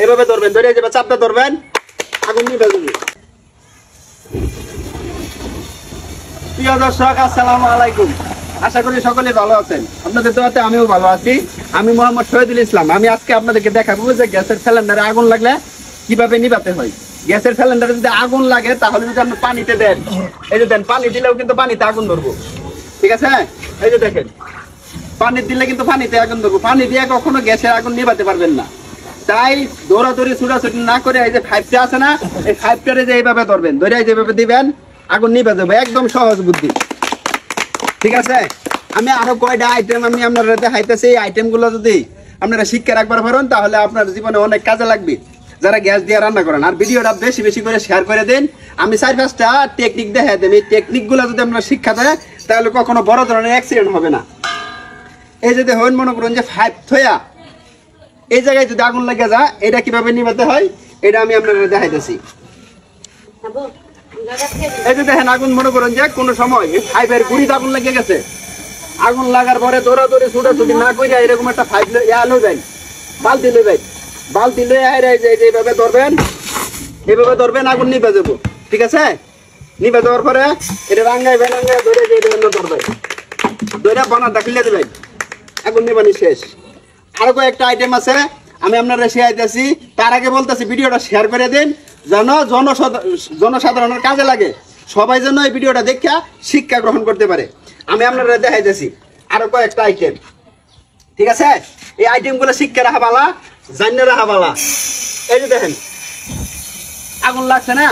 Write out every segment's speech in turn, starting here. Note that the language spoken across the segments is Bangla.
এভাবে ধরবেন, ধরে যাবে চাপটা ধরবেন, আগুন নিভে যাবে। প্রিয় দর্শক, আসসালামু আলাইকুম। আশা করি সকলে ভালো আছেন। আপনাদের দোয়াতে আমিও ভালো আছি। আমি মোহাম্মদ শহীদুল ইসলাম। আমি আজকে আপনাদেরকে দেখাবো যে গ্যাসের সিলিন্ডারে আগুন লাগলে কিভাবে নিভাতে হয়। গ্যাসের সিলিন্ডারে যদি আগুন লাগে তাহলে যদি আপনি পানিতে দেন, এই যে দেন, পানি দিলেও কিন্তু পানিতে আগুন ধরবো। ঠিক আছে, এই যে দেখেন, পানি দিলে কিন্তু পানিতে আগুন ধরবো। পানি দিয়ে কখনো গ্যাসের আগুন নিভাতে পারবেন না। তাই দৌড়াদৌড়ি ছুটাছুটি না করে এই যে ফাইভটা আছে না, এই ফাইভটারে যে এইভাবে ধরবেন, ধরে যেভাবে দিবেন আগুন নিভে যাবে। একদম সহজ বুদ্ধি। ঠিক আছে, আমি আরো কয়টা আইটেম আমি আপনারা দেখাইতেছি। এই আইটেমগুলো যদি আপনারা শিক্ষা রাখবার পারেন তাহলে আপনার জীবনে অনেক কাজে লাগবে, যারা গ্যাস দিয়ে রান্না করেন। আর ভিডিওটা বেশি বেশি করে শেয়ার করে দিন। আমি 4-5টা টেকনিক দেখাই দেব। এই টেকনিকগুলো যদি আপনারা শিক্ষা দেয় তাহলে কখনো বড় ধরনের অ্যাক্সিডেন্ট হবে না। এই যে দেখুন, মনে করুন যে ফাইভ থয়া এই জায়গায় যদি আগুন লেগে যায়, এটা কিভাবে নিভাতে হয় এটা আমি আপনারা দেখাইতেছি। এই যে দেখেন, আগুন মনে করুন যে কোনো সময় ফাইভের গুড়িতে আগুন লেগে গেছে। আগুন লাগার পরে দৌড়াদৌড়ি ছুটাছুটি না করে এরকম একটা ফাইভ লইবেন, বালতি লইবেন, বালতি লয়ে এইভাবে ধরবেন, এইভাবে ধরবেন, আগুন নিভে যাবো। ঠিক আছে, নিভে যাওয়ার পরে এটা রাঙ্গাইবেন, ধরে ধরবেন, ধরে বানারটা খুলে দেবেন, আগুন নিবানি শেষ। আরো কয়েকটা আইটেম আছে আমি আপনারা শেয়ারতেছি। তার আগে বলতেছি ভিডিওটা শেয়ার করে দিন, যেন জনসাধারণের কাজে লাগে। সবাই যেন এই ভিডিওটা দেখা শিক্ষা গ্রহণ করতে পারে। আমি আপনারা দেখাইতেছি আরো কয়েকটা আইটেম। ঠিক আছে, এই আইটেমগুলো শিক্ষা রাখা বালা, জানিয়ে রাখা বালা। এই যে দেখেন, আগুন লাগছে না,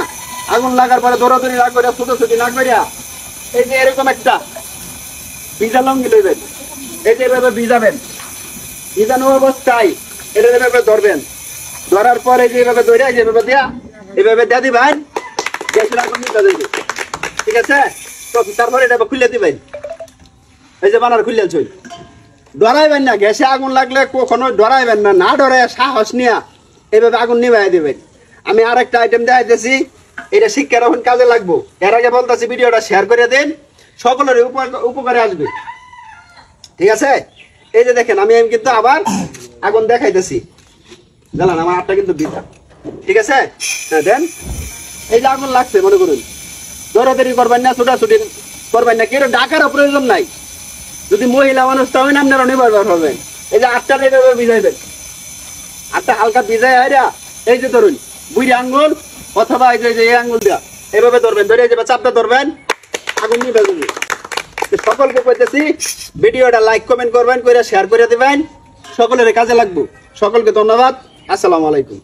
আগুন লাগার পরে দৌড়াদৌড়ি না করে ছুটোছুটি না করিয়া এই যে এরকম একটা ভিজা লঙ্গি লইবেন, এই যে এভাবে ভিজাবেন, ভিজানো অবস্থায় এটা এভাবে ধরবেন, ধরার পরে যে এভাবে ধরে যেভাবে দেয়া এভাবে দেয়া দিবেন, গ্যাসের আগুন নিভে যাবে। ঠিক আছে, তো তারপরে এটা খুলে দিবেন, এই যে বানার খুলে চল, ডরাইবেন না। গ্যাসে আগুন লাগলে কখনো ডরাইবেন না, না ডরাই সাহস নিয়ে এইভাবে আগুন নিভাই দিবেন। আমি আর একটা আইটেম দেখাইতেছি, এটা শিক্ষার এখন কাজে লাগবো। এর আগে বলতেছি ভিডিওটা শেয়ার করে দেন, সকলের উপকারে আসবে। ঠিক আছে, এই যে দেখেন, আমি কিন্তু আবার আগুন দেখাইতেছি। জানান আমার হাতটা কিন্তু বিধা। ঠিক আছে, হ্যাঁ দেন, এই যে আগুন লাগছে, মনে করুন দৌড়াদৌড়ি করবেন না, ছুটাছুটি করবেন না, কেউ ডাকারও প্রয়োজন নাই। যদি মহিলা মানুষ তাহলে আপনারা নির্ভর হবেন। এই যে আটটা এইভাবে ভিজাইবেন, আটটা হালকা ভিজাই হাইরা এই যে ধরুন বুড়ি আঙ্গুল অথবা এই যে এই আঙ্গুল দেওয়া এইভাবে ধরবেন, ধরে যাবে চাপটা ধরবেন, আগুন নিভে যাবে। সকলকে কইতেছি ভিডিওটা লাইক কমেন্ট করবেন, করে শেয়ার করে দিবেন, সকলের কাজে লাগবো। সকলকে ধন্যবাদ। আসসালামু আলাইকুম।